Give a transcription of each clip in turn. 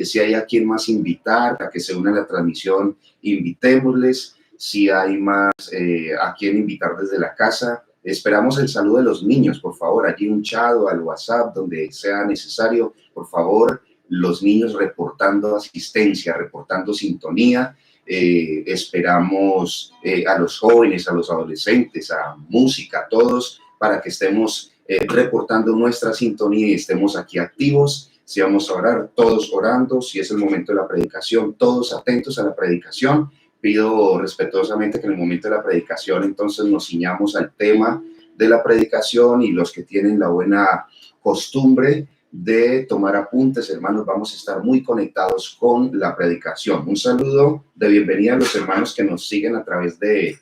Si hay a quien más invitar a que se una a la transmisión, invitémosles. Si hay más a quien invitar desde la casa, esperamos el saludo de los niños, por favor, allí un chat o al WhatsApp, donde sea necesario, por favor, los niños reportando asistencia, reportando sintonía. Esperamos a los jóvenes, a los adolescentes, a música, a todos, para que estemos reportando nuestra sintonía y estemos aquí activos. Si vamos a orar, todos orando. Si es el momento de la predicación, todos atentos a la predicación. Pido respetuosamente que en el momento de la predicación entonces nos ciñamos al tema de la predicación, y los que tienen la buena costumbre de tomar apuntes, hermanos, vamos a estar muy conectados con la predicación. Un saludo de bienvenida a los hermanos que nos siguen a través de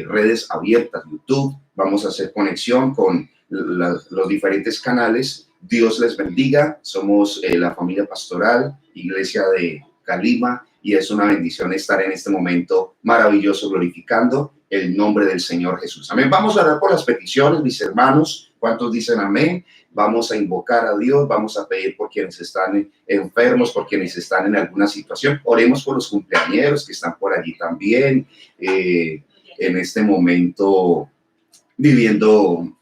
redes abiertas, YouTube. Vamos a hacer conexión con los diferentes canales. Dios les bendiga. Somos la familia pastoral, Iglesia de Calima, y es una bendición estar en este momento maravilloso glorificando el nombre del Señor Jesús. Amén. Vamos a orar por las peticiones, mis hermanos. ¿Cuántos dicen amén? Vamos a invocar a Dios, vamos a pedir por quienes están enfermos, por quienes están en alguna situación. Oremos por los cumpleañeros que están por allí también, en este momento viviendo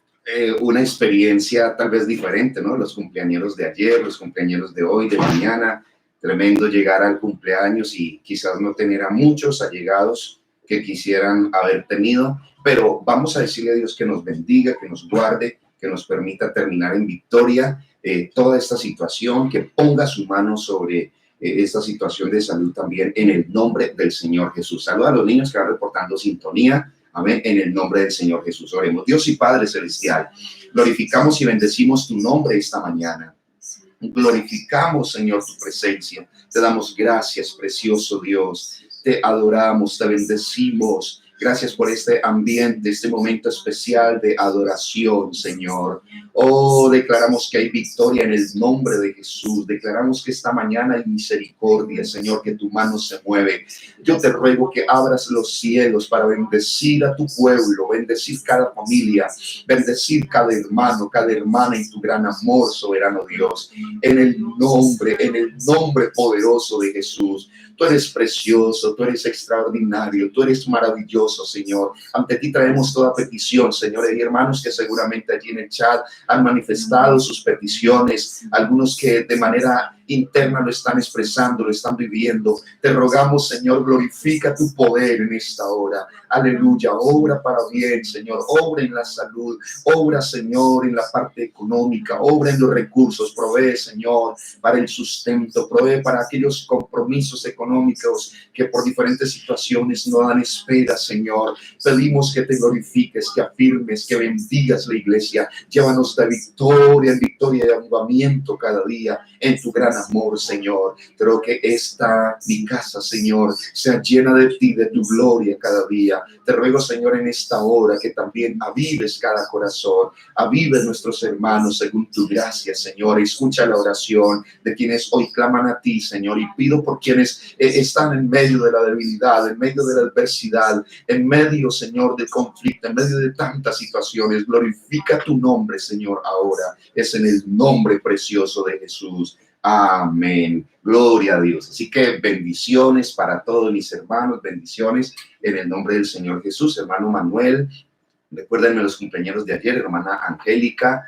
una experiencia tal vez diferente, ¿no? Los cumpleañeros de ayer, los cumpleañeros de hoy, de mañana. Tremendo llegar al cumpleaños y quizás no tener a muchos allegados que quisieran haber tenido, pero vamos a decirle a Dios que nos bendiga, que nos guarde, que nos permita terminar en victoria toda esta situación, que ponga su mano sobre esta situación de salud también en el nombre del Señor Jesús. Saluda a los niños que van reportando sintonía. Amén. En el nombre del Señor Jesús. Oremos. Dios y Padre Celestial, glorificamos y bendecimos tu nombre esta mañana. Glorificamos, Señor, tu presencia. Te damos gracias, precioso Dios. Te adoramos, te bendecimos. Gracias por este ambiente, este momento especial de adoración, Señor. Oh, declaramos que hay victoria en el nombre de Jesús. Declaramos que esta mañana hay misericordia, Señor, que tu mano se mueve. Yo te ruego que abras los cielos para bendecir a tu pueblo, bendecir cada familia, bendecir cada hermano, cada hermana en tu gran amor, soberano Dios. En el nombre poderoso de Jesús. Tú eres precioso, tú eres extraordinario, tú eres maravilloso, Señor. Ante ti traemos toda petición, Señor. Hay hermanos que seguramente allí en el chat han manifestado sus peticiones, algunos que de manera interna lo están expresando, lo están viviendo. Te rogamos, Señor, glorifica tu poder en esta hora. Aleluya, obra para bien, Señor, obra en la salud, obra, Señor, en la parte económica, obra en los recursos, provee, Señor, para el sustento, provee para aquellos compromisos económicos que por diferentes situaciones no dan espera, Señor. Pedimos que te glorifiques, que afirmes, que bendigas la iglesia. Llévanos de victoria en victoria, de avivamiento cada día en tu gran amor, Señor. Creo que mi casa, Señor, sea llena de ti, de tu gloria cada día. Te ruego, Señor, en esta hora que también avives cada corazón, avives nuestros hermanos según tu gracia, Señor. Escucha la oración de quienes hoy claman a ti, Señor, y pido por quienes están en medio de la debilidad, en medio de la adversidad, en medio, Señor, de conflicto, en medio de tantas situaciones. Glorifica tu nombre, Señor, ahora. Es en el nombre precioso de Jesús. Amén. Gloria a Dios. Así que bendiciones para todos mis hermanos, bendiciones en el nombre del Señor Jesús. Hermano Manuel, recuérdenme los compañeros de ayer, hermana Angélica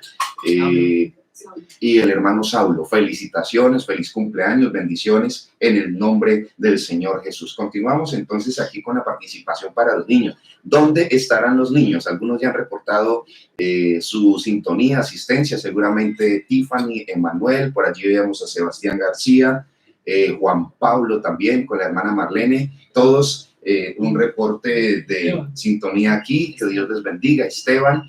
y el hermano Saulo. Felicitaciones, feliz cumpleaños, bendiciones en el nombre del Señor Jesús. Continuamos entonces aquí con la participación para los niños. ¿Dónde estarán los niños? Algunos ya han reportado su sintonía, asistencia, seguramente Tiffany, Emanuel, por allí veíamos a Sebastián García, Juan Pablo también con la hermana Marlene, todos un reporte de sintonía aquí. Que Dios les bendiga. Esteban,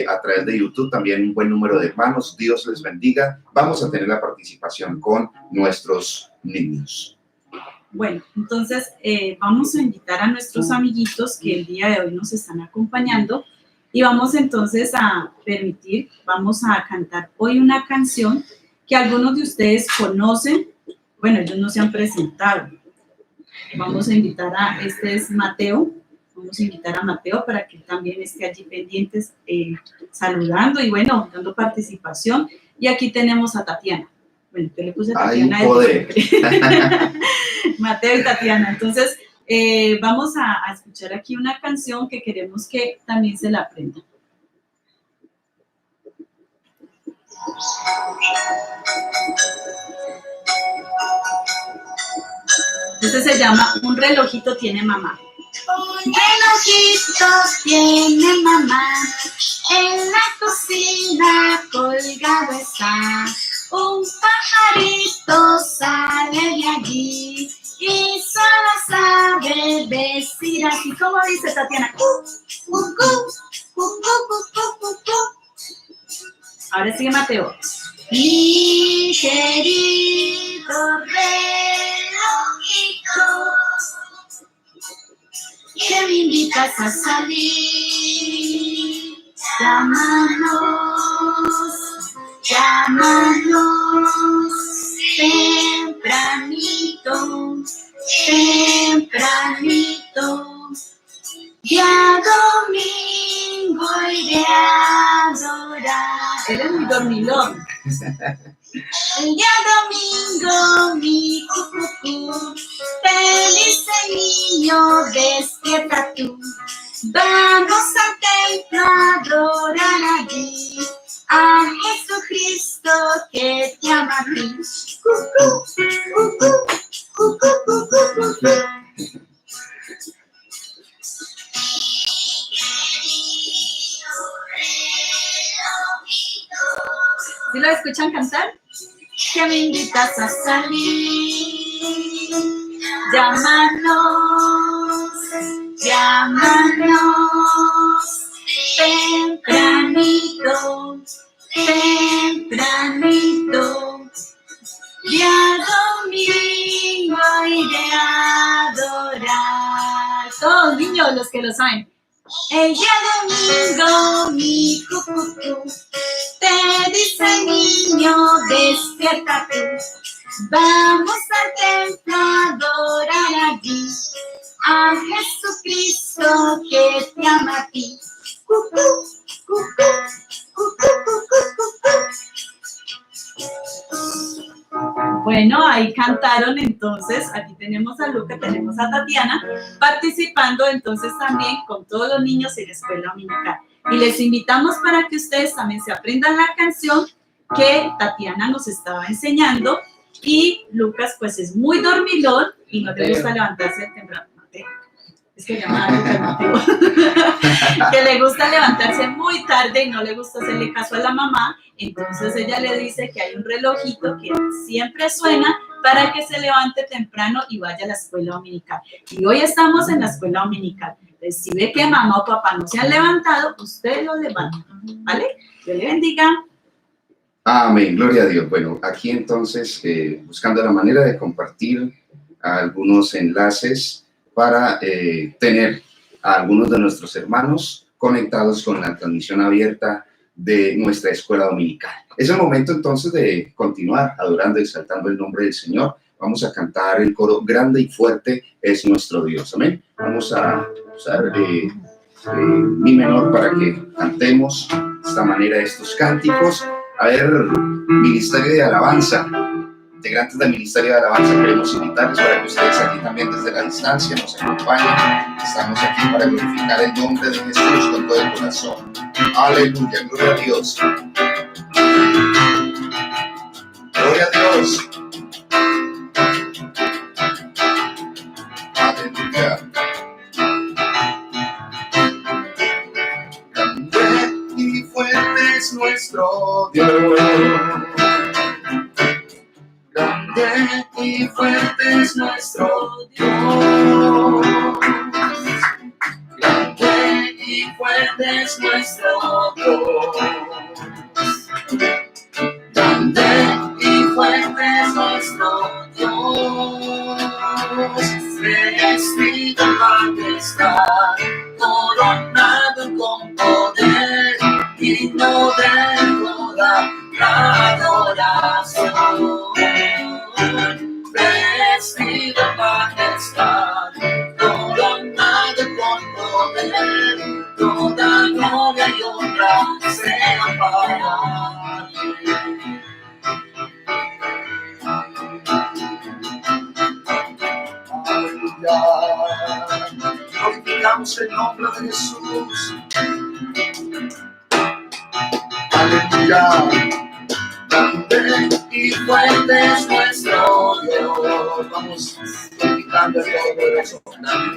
a través de YouTube también un buen número de hermanos. Dios les bendiga. Vamos a tener la participación con nuestros niños. Bueno, entonces vamos a invitar a nuestros amiguitos que el día de hoy nos están acompañando y vamos entonces vamos a cantar hoy una canción que algunos de ustedes conocen. Bueno, ellos no se han presentado. Vamos a invitar este es Mateo, vamos a invitar a Mateo para que también esté allí pendientes, saludando y bueno, dando participación. Y aquí tenemos a Tatiana. Bueno, yo le puse Hay Tatiana. poder. Mateo y Tatiana. Entonces, vamos a escuchar aquí una canción que queremos que también se la aprendan. Este se llama Un relojito tiene mamá. Un relojito tiene mamá, en la cocina colgado está. Un pajarito sale de allí y solo sabe decir así. ¿Cómo dice Tatiana? Ahora sigue Mateo. Mi querido relojito, que me invitas a salir. Llámanos, llámanos, tempranito, tempranito. Ya domingo iré a adorar. Eres muy dormilón. El día domingo, mi cucucú, feliz niño, despierta tú. Vamos al templo a adorar allí a Jesucristo que te ama a ti. Cucú, cucú, cucú, cucú, cucú. ¿Sí lo escuchan cantar? Que me invitas a salir. Llámanos, llámanos, tempranito, tempranito. Día domingo iré a adorar. Todos niños, los que lo saben. El día domingo, mi cucucú, te dice niño, despierta tú. Vamos al templo a adorar allí a Jesucristo que te ama a ti. Cucú, cucú, cucú, cucú, cucú. Bueno, ahí cantaron entonces, aquí tenemos a Luca, tenemos a Tatiana, participando entonces también con todos los niños en la escuela dominical. Y les invitamos para que ustedes también se aprendan la canción que Tatiana nos estaba enseñando y Lucas pues es muy dormilón y no le gusta levantarse temprano. Mateo. Es que llama a Lucas Mateo. Que le gusta levantarse muy tarde y no le gusta hacerle caso a la mamá. Entonces ella le dice que hay un relojito que siempre suena para que se levante temprano y vaya a la escuela dominical. Y hoy estamos en la escuela dominical. Entonces, si ve que mamá o papá no se han levantado, usted lo levanta, ¿vale? Dios le bendiga. Amén, gloria a Dios. Bueno, aquí entonces buscando la manera de compartir algunos enlaces para tener a algunos de nuestros hermanos conectados con la transmisión abierta de nuestra escuela dominical. Es el momento entonces de continuar adorando y exaltando el nombre del Señor. Vamos a cantar el coro Grande y fuerte es nuestro Dios. Amén. Vamos a usar mi menor para que cantemos de esta manera estos cánticos. A ver, Ministerio de Alabanza, integrantes del Ministerio de Alabanza, queremos invitarles para que ustedes aquí también desde la distancia nos acompañen. Estamos aquí para glorificar el nombre de Jesús con todo el corazón. Aleluya, gloria a Dios. Gloria a Dios. Aleluya. Grande y fuerte es nuestro Dios. Grande y fuerte es nuestro Dios. Grande y fuerte es nuestro Dios. Grande y fuerte es nuestro Dios. Revestido en majestad, coronado con poder, digno de toda la adoración. Revestido en majestad, coronado con poder, toda gloria y honra sea para Él. adorar. Glorificamos el nombre de Jesús. Aleluya. Grande y fuerte es nuestro Dios. Vamos glorificando el Todopoderoso.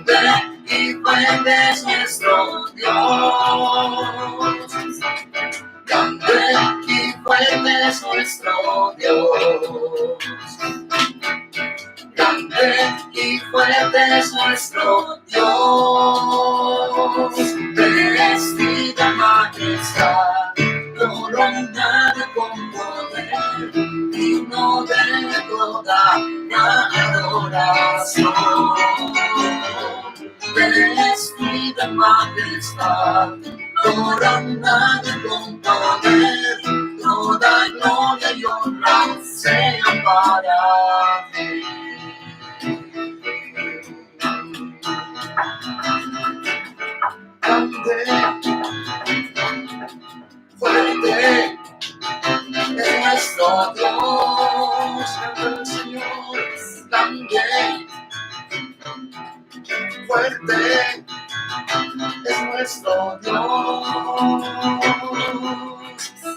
Grande y fuerte es nuestro Dios. Grande y fuerte es nuestro Dios. Grande y fuerte es nuestro Dios. Vestida majestad, coronada con poder, digno de toda la adoración. Vestida majestad, coronada con poder, toda gloria y honra sean para ti. Grande, fuerte es nuestro Dios, grande el Señor, grande, fuerte es nuestro Dios.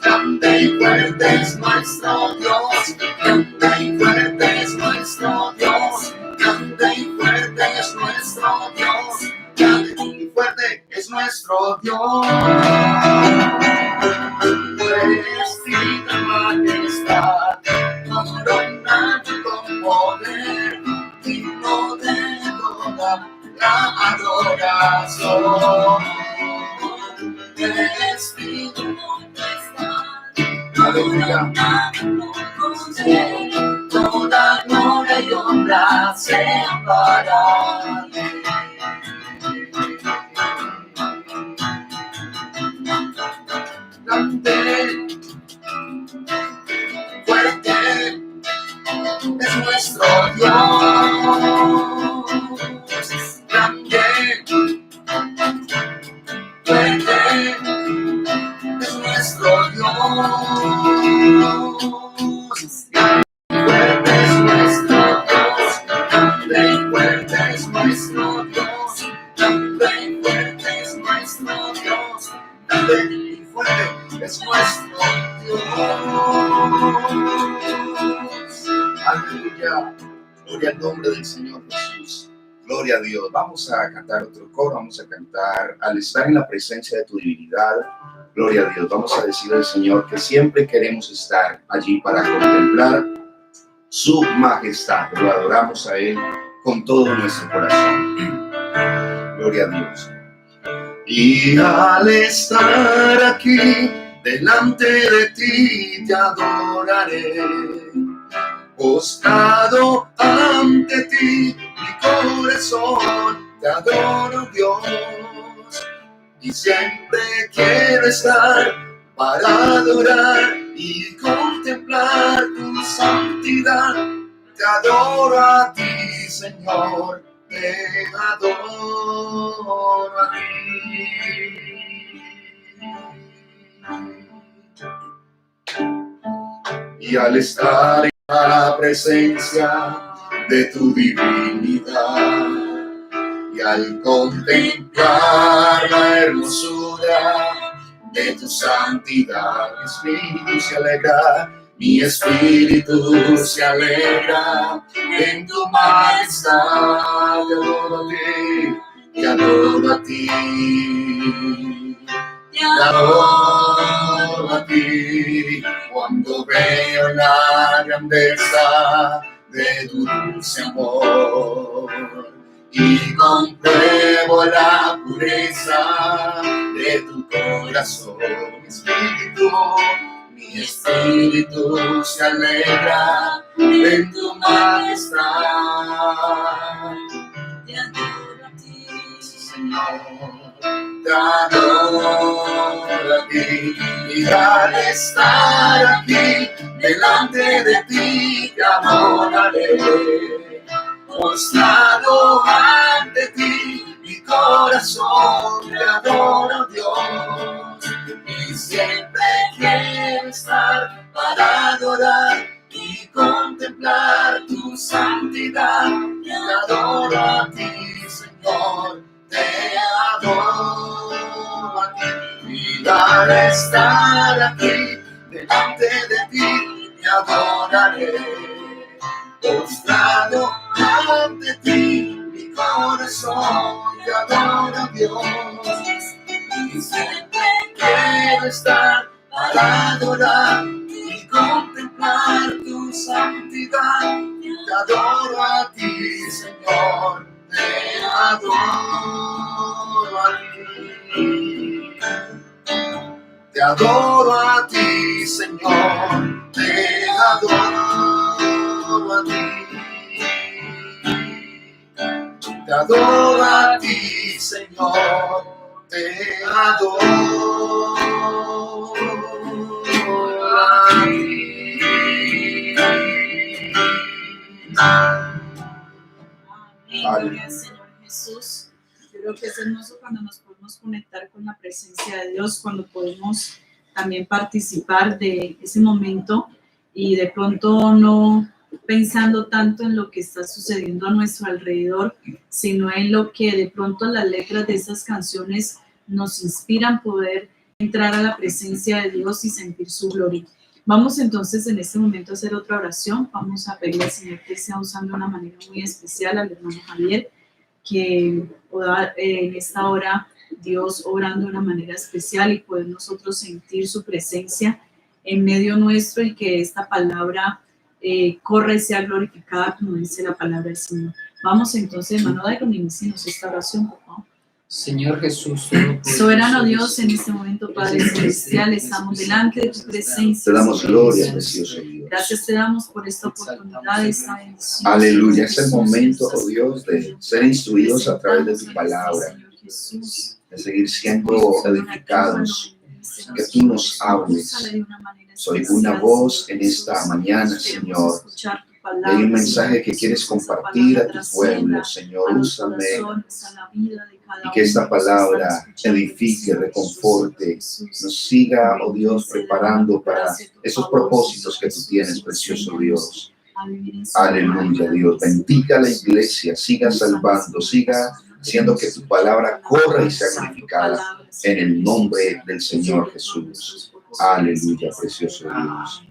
Grande y fuerte es nuestro Dios, grande y fuerte es nuestro Dios, grande y fuerte es nuestro Dios, grande y fuerte es nuestro Dios. Vestida majestad, coronada con poder, digno de toda la adoración. Vestida majestad, coronada con poder, toda gloria y honra sea para ti. Grande, fuerte es nuestro Dios. Grande, fuerte es nuestro Dios. Grande es nuestro Dios. Grande y fuerte es nuestro Dios. Grande y fuerte es nuestro Dios. Grande y fuerte es nuestro Dios. Aleluya. Gloria al nombre del Señor Jesús. Gloria a Dios. Vamos a cantar otro coro. Vamos a cantar al estar en la presencia de tu divinidad. Gloria a Dios. Vamos a decir al Señor que siempre queremos estar allí para contemplar su majestad. Lo adoramos a Él con todo nuestro corazón. Gloria a Dios. Y al estar aquí delante de ti te adoraré, postrado ante ti mi corazón te adoro, Dios, y siempre quiero estar para adorar y contemplar tu santidad. Te adoro a ti, Señor, te adoro a ti. Y al estar en la presencia de tu divinidad y al contemplar la hermosura de tu santidad, mi espíritu se alegra en tu majestad. Te adoro a ti, te adoro a ti, cuando veo la grandeza de tu dulce amor y compruebo la pureza de tu corazón. Mi espíritu se alegra en tu majestad. Te adoro a ti, Señor, te adoro a ti, y al estar aquí delante de ti te adoraré, postrado ante ti mi corazón te adoro, Dios, y siempre quiero estar para adorar y contemplar tu santidad. Te adoro a ti, para estar aquí delante de ti, te adoraré. Postrado ante ti, mi corazón te adora, Dios. Y siempre quiero estar para adorar y contemplar tu santidad. Te adoro a ti, Señor, te adoro a ti. Te adoro a ti, Señor, te adoro a ti. Te adoro a ti, Señor, te adoro a ti. Amén, gloria al Señor Jesús. Yo creo que es hermoso cuando nos podemos conectar con la presencia de Dios, cuando podemos también participar de ese momento y de pronto no pensando tanto en lo que está sucediendo a nuestro alrededor, sino en lo que de pronto las letras de esas canciones nos inspiran poder entrar a la presencia de Dios y sentir su gloria. Vamos entonces en este momento a hacer otra oración. Vamos a pedirle al Señor que sea usando de una manera muy especial al hermano Javier, que pueda en esta hora Dios obrando de una manera especial y poder nosotros sentir su presencia en medio nuestro y que esta palabra corra y sea glorificada como dice la palabra del Señor. Vamos entonces, hermano Dairon, inicienos esta oración, por favor. Señor Jesús, soberano Dios, en este momento, Padre Celestial, estamos delante de tu presencia. Te damos gloria, precioso Dios. Gracias te damos por esta oportunidad, esta bendición. Aleluya, es el momento, oh Dios, de ser instruidos a través de tu palabra, de seguir siendo edificados, que tú nos hables. Soy una voz en esta mañana, Señor. Hay un mensaje que quieres compartir a tu pueblo, Señor. Úsame y que esta palabra edifique, reconforte, nos siga, oh Dios, preparando para esos propósitos que tú tienes, precioso Dios. Aleluya, Dios. Bendiga la iglesia, siga salvando, siga haciendo que tu palabra corra y sea glorificada en el nombre del Señor Jesús. Aleluya, precioso Dios.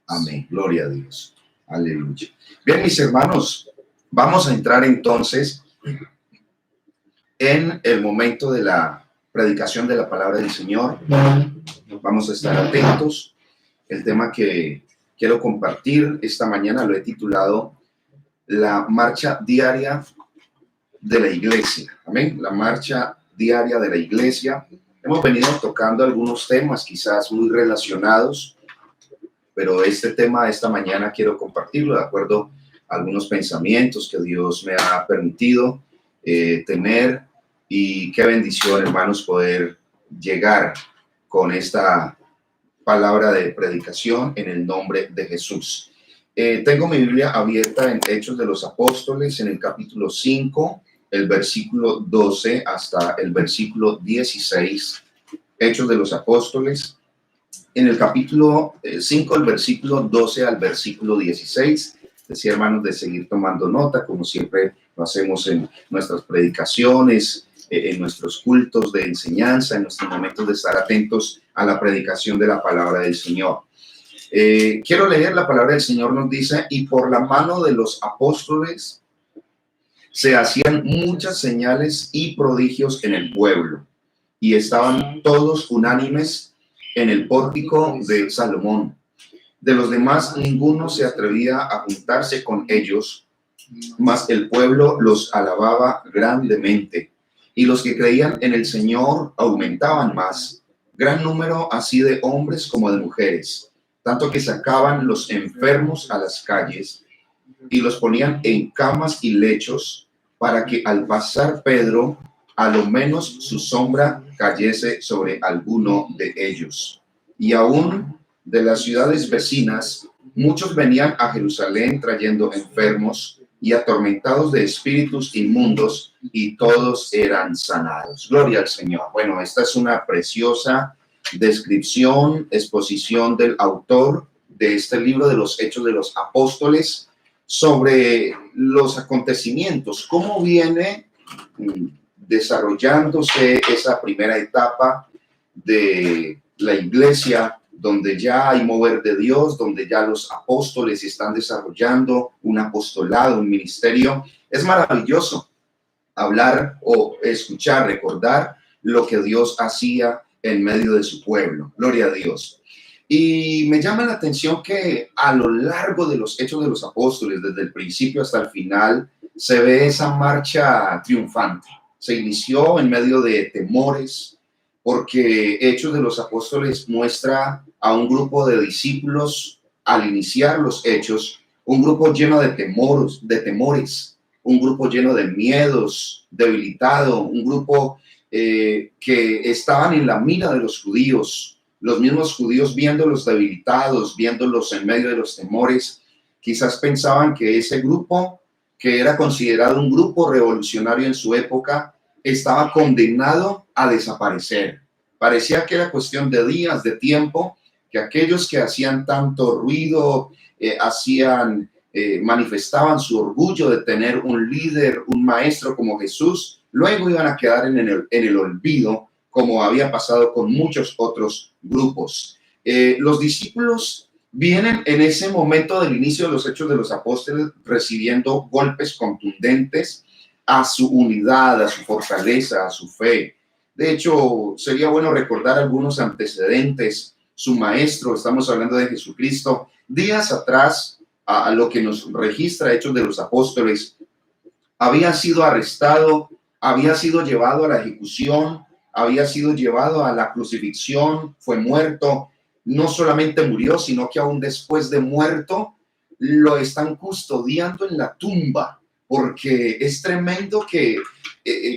Amén. Gloria a Dios. Aleluya. Bien, mis hermanos, vamos a entrar entonces en el momento de la predicación de la palabra del Señor. Vamos a estar atentos. El tema que quiero compartir esta mañana lo he titulado La marcha diaria de la iglesia. Amén. La marcha diaria de la iglesia. Hemos venido tocando algunos temas quizás muy relacionados, pero este tema esta mañana quiero compartirlo de acuerdo a algunos pensamientos que Dios me ha permitido tener, y qué bendición, hermanos, poder llegar con esta palabra de predicación en el nombre de Jesús. Tengo mi Biblia abierta en Hechos de los Apóstoles, en el capítulo 5, el versículo 12 hasta el versículo 16. Hechos de los Apóstoles, en el capítulo 5, el versículo 12 al versículo 16. Decía, hermanos, de seguir tomando nota, como siempre lo hacemos en nuestras predicaciones, en nuestros cultos de enseñanza, en nuestros momentos de estar atentos a la predicación de la palabra del Señor. Quiero leer la palabra del Señor. Nos dice: y por la mano de los apóstoles se hacían muchas señales y prodigios en el pueblo, y estaban todos unánimes en el pórtico de Salomón. De los demás ninguno se atrevía a juntarse con ellos, mas el pueblo los alababa grandemente, y los que creían en el Señor aumentaban más, gran número así de hombres como de mujeres, tanto que sacaban los enfermos a las calles y los ponían en camas y lechos, para que al pasar Pedro, a lo menos su sombra cayese sobre alguno de ellos. Y aún de las ciudades vecinas, muchos venían a Jerusalén trayendo enfermos y atormentados de espíritus inmundos, y todos eran sanados. Gloria al Señor. Bueno, esta es una preciosa descripción, exposición del autor de este libro de los Hechos de los Apóstoles sobre los acontecimientos, cómo viene desarrollándose esa primera etapa de la iglesia, donde ya hay mover de Dios, donde ya los apóstoles están desarrollando un apostolado, un ministerio. Es maravilloso hablar o escuchar, recordar lo que Dios hacía en medio de su pueblo. Gloria a Dios. Y me llama la atención que a lo largo de los Hechos de los Apóstoles, desde el principio hasta el final, se ve esa marcha triunfante. Se inició en medio de temores, porque Hechos de los Apóstoles muestra a un grupo de discípulos al iniciar los Hechos, un grupo lleno de temores, un grupo lleno de miedos, debilitado, un grupo que estaban en la mira de los judíos. Los mismos judíos, viéndolos debilitados, viéndolos en medio de los temores, quizás pensaban que ese grupo, que era considerado un grupo revolucionario en su época, estaba condenado a desaparecer. Parecía que era cuestión de días, de tiempo, que aquellos que hacían tanto ruido, manifestaban su orgullo de tener un líder, un maestro como Jesús, luego iban a quedar en el olvido, como había pasado con muchos otros grupos. Los discípulos vienen en ese momento del inicio de los Hechos de los Apóstoles recibiendo golpes contundentes a su unidad, a su fortaleza, a su fe. De hecho, sería bueno recordar algunos antecedentes. Su maestro, estamos hablando de Jesucristo, días atrás, a lo que nos registra Hechos de los Apóstoles, había sido arrestado, había sido llevado a la ejecución, había sido llevado a la crucifixión, fue muerto. No solamente murió, sino que aún después de muerto lo están custodiando en la tumba, porque es tremendo que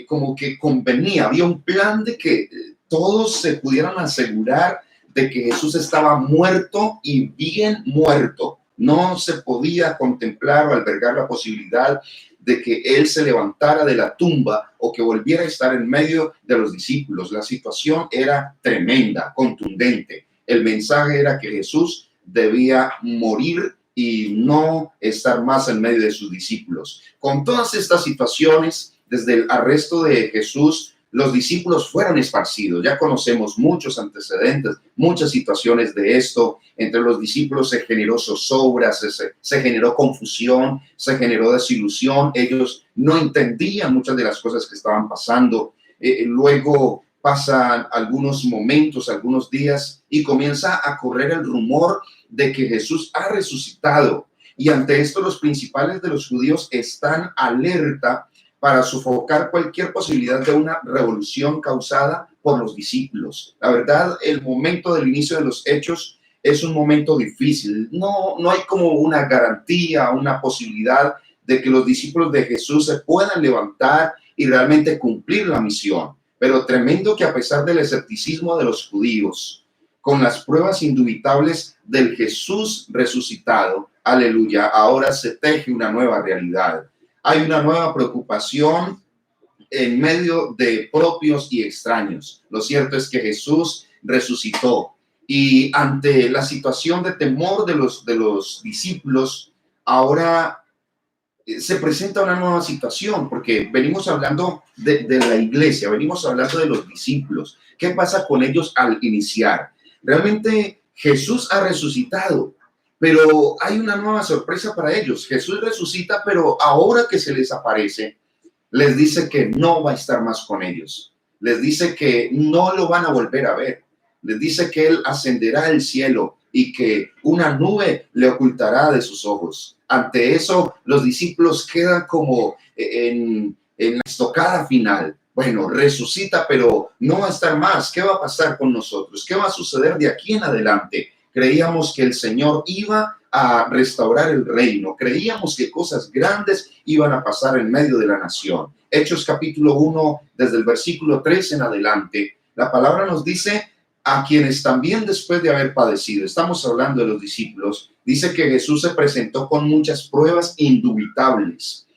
como que convenía, había un plan de que todos se pudieran asegurar de que Jesús estaba muerto y bien muerto. No se podía contemplar o albergar la posibilidad de que él se levantara de la tumba o que volviera a estar en medio de los discípulos. La situación era tremenda, contundente. El mensaje era que Jesús debía morir y no estar más en medio de sus discípulos. Con todas estas situaciones, desde el arresto de Jesús, los discípulos fueron esparcidos. Ya conocemos muchos antecedentes, muchas situaciones de esto. Entre los discípulos se generó zozobra, se generó confusión, se generó desilusión. Ellos no entendían muchas de las cosas que estaban pasando. Luego pasan algunos momentos, algunos días, y comienza a correr el rumor de que Jesús ha resucitado. Y ante esto, los principales de los judíos están alerta para sofocar cualquier posibilidad de una revolución causada por los discípulos. La verdad, el momento del inicio de los hechos es un momento difícil. No hay como una garantía, una posibilidad de que los discípulos de Jesús se puedan levantar y realmente cumplir la misión. Pero tremendo que a pesar del escepticismo de los judíos, con las pruebas indubitables del Jesús resucitado, aleluya, ahora se teje una nueva realidad. Hay una nueva preocupación en medio de propios y extraños. Lo cierto es que Jesús resucitó y ante la situación de temor de los discípulos, ahora se presenta una nueva situación, porque venimos hablando de la iglesia, venimos hablando de los discípulos. ¿Qué pasa con ellos al iniciar? Realmente Jesús ha resucitado, pero hay una nueva sorpresa para ellos. Jesús resucita, pero ahora que se les aparece, les dice que no va a estar más con ellos. Les dice que no lo van a volver a ver. Les dice que Él ascenderá al cielo y que una nube le ocultará de sus ojos. Ante eso, los discípulos quedan como en la estocada final. Bueno, resucita, pero no va a estar más. ¿Qué va a pasar con nosotros? ¿Qué va a suceder de aquí en adelante? Creíamos que el Señor iba a restaurar el reino. Creíamos que cosas grandes iban a pasar en medio de la nación. Hechos capítulo 1, desde el versículo 3 en adelante, la palabra nos dice: a quienes también después de haber padecido, estamos hablando de los discípulos, dice que Jesús se presentó con muchas pruebas indubitables,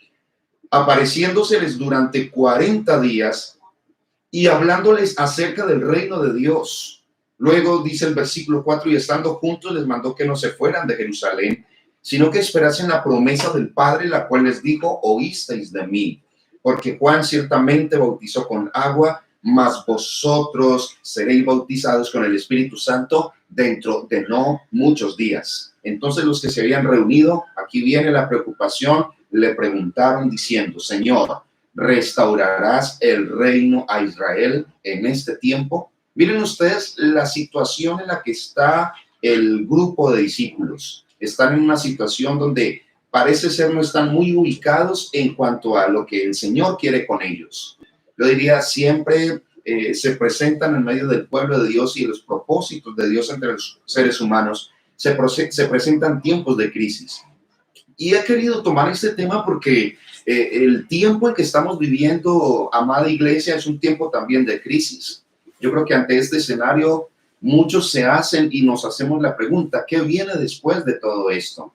apareciéndoseles durante 40 días y hablándoles acerca del reino de Dios. Luego dice el versículo 4, y estando juntos les mandó que no se fueran de Jerusalén, sino que esperasen la promesa del Padre, la cual les dijo: oísteis de mí, porque Juan ciertamente bautizó con agua, mas vosotros seréis bautizados con el Espíritu Santo dentro de no muchos días. Entonces los que se habían reunido, aquí viene la preocupación, le preguntaron diciendo, Señor, ¿restaurarás el reino a Israel en este tiempo? Miren ustedes la situación en la que está el grupo de discípulos. Están en una situación donde parece ser no están muy ubicados en cuanto a lo que el Señor quiere con ellos. Yo diría, siempre se presentan en medio del pueblo de Dios y los propósitos de Dios entre los seres humanos, se presentan tiempos de crisis. Y he querido tomar este tema porque el tiempo en que estamos viviendo, amada iglesia, es un tiempo también de crisis. Yo creo que ante este escenario muchos se hacen y nos hacemos la pregunta, ¿qué viene después de todo esto?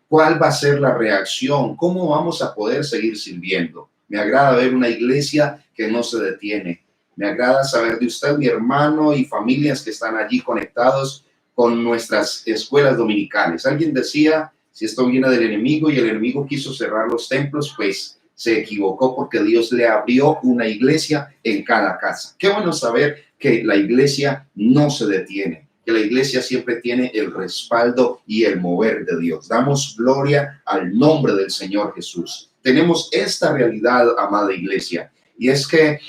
¿Cuál va a ser la reacción? ¿Cómo vamos a poder seguir sirviendo? Me agrada ver una iglesia que no se detiene. Me agrada saber de usted, mi hermano, y familias que están allí conectados con nuestras escuelas dominicales. Alguien decía, si esto viene del enemigo y el enemigo quiso cerrar los templos, pues se equivocó porque Dios le abrió una iglesia en cada casa. Qué bueno saber que la iglesia no se detiene, que la iglesia siempre tiene el respaldo y el mover de Dios. Damos gloria al nombre del Señor Jesús. Tenemos esta realidad, amada iglesia, y es que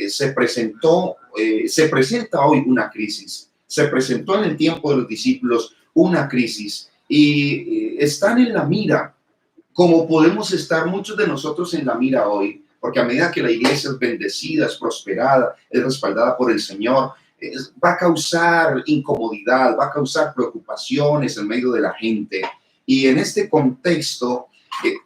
se presenta hoy una crisis. Se presentó en el tiempo de los discípulos una crisis y están en la mira, como podemos estar muchos de nosotros en la mira hoy, porque a medida que la iglesia es bendecida, es prosperada, es respaldada por el Señor, va a causar incomodidad, va a causar preocupaciones en medio de la gente. Y en este contexto,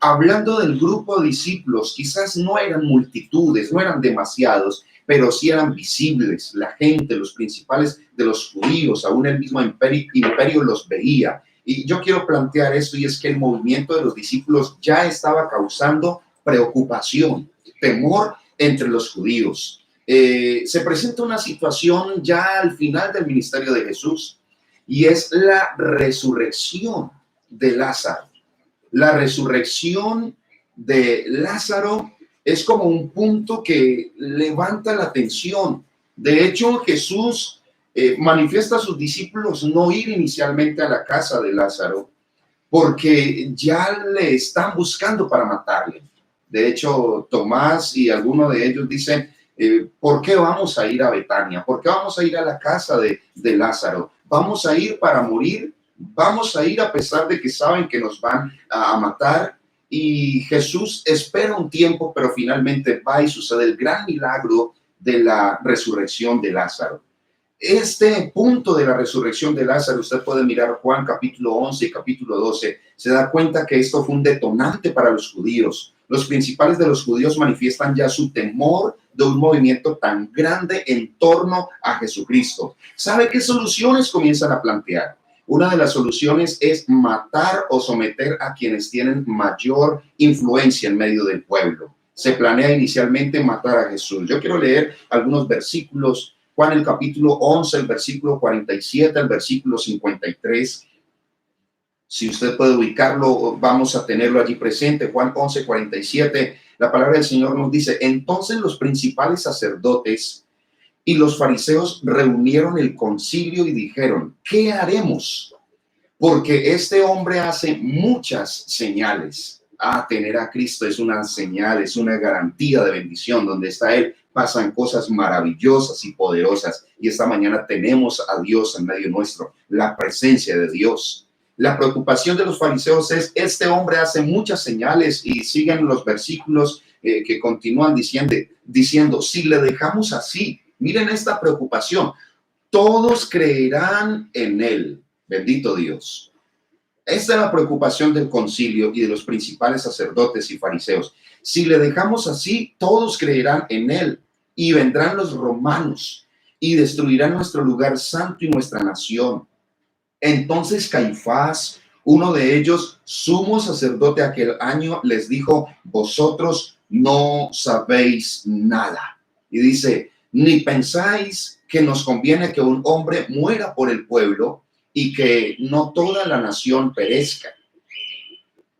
hablando del grupo de discípulos, quizás no eran multitudes, no eran demasiados, pero sí eran visibles. La gente, los principales de los judíos, aún el mismo imperio los veía. Y yo quiero plantear esto, y es que el movimiento de los discípulos ya estaba causando preocupación, temor entre los judíos. Se presenta una situación ya al final del ministerio de Jesús, y es la resurrección de Lázaro. La resurrección de Lázaro es como un punto que levanta la atención. De hecho, Jesús manifiesta a sus discípulos no ir inicialmente a la casa de Lázaro, porque ya le están buscando para matarle. De hecho, Tomás y algunos de ellos dicen, ¿por qué vamos a ir a Betania? ¿Por qué vamos a ir a la casa de Lázaro? ¿Vamos a ir para morir? ¿Vamos a ir a pesar de que saben que nos van a matar? Y Jesús espera un tiempo, pero finalmente va y sucede el gran milagro de la resurrección de Lázaro. Este punto de la resurrección de Lázaro, usted puede mirar Juan capítulo 11 y capítulo 12, se da cuenta que esto fue un detonante para los judíos. Los principales de los judíos manifiestan ya su temor de un movimiento tan grande en torno a Jesucristo. ¿Sabe qué soluciones comienzan a plantear? Una de las soluciones es matar o someter a quienes tienen mayor influencia en medio del pueblo. Se planea inicialmente matar a Jesús. Yo quiero leer algunos versículos. Juan el capítulo 11, el versículo 47, el versículo 53. Si usted puede ubicarlo, vamos a tenerlo allí presente. Juan 11, 47, la palabra del Señor nos dice, entonces los principales sacerdotes y los fariseos reunieron el concilio y dijeron, ¿qué haremos? Porque este hombre hace muchas señales. Tener a Cristo es una señal, es una garantía de bendición. Donde está Él, pasan cosas maravillosas y poderosas. Y esta mañana tenemos a Dios en medio nuestro, la presencia de Dios. La preocupación de los fariseos es, este hombre hace muchas señales, y siguen los versículos que continúan diciendo, si le dejamos así, miren esta preocupación, todos creerán en él. Bendito Dios. Esta es la preocupación del concilio y de los principales sacerdotes y fariseos. Si le dejamos así, todos creerán en él, y vendrán los romanos y destruirán nuestro lugar santo y nuestra nación. Entonces Caifás, uno de ellos, sumo sacerdote aquel año, les dijo, vosotros no sabéis nada. Y dice, ni pensáis que nos conviene que un hombre muera por el pueblo y que no toda la nación perezca.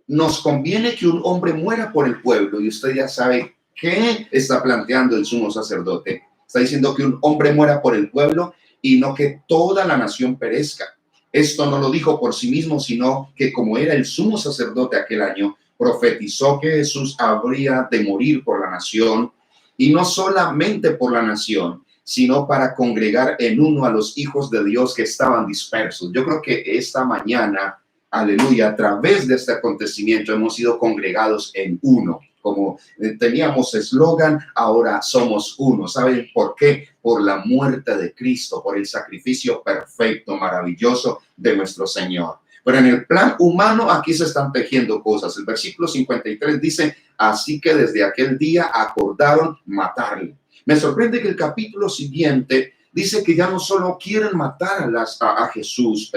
Nos conviene que un hombre muera por el pueblo. Y usted ya sabe qué está planteando el sumo sacerdote. Está diciendo que un hombre muera por el pueblo y no que toda la nación perezca. Esto no lo dijo por sí mismo, sino que como era el sumo sacerdote aquel año, profetizó que Jesús habría de morir por la nación, y no solamente por la nación, sino para congregar en uno a los hijos de Dios que estaban dispersos. Yo creo que esta mañana, aleluya, a través de este acontecimiento hemos sido congregados en uno. Como teníamos eslogan, ahora somos uno. ¿Saben por qué? Por la muerte de Cristo, por el sacrificio perfecto, maravilloso de nuestro Señor. Pero en el plan humano aquí se están tejiendo cosas. El versículo 53 dice, así que desde aquel día acordaron matarle. Me sorprende que el capítulo siguiente dice que ya no solo quieren matar a Jesús,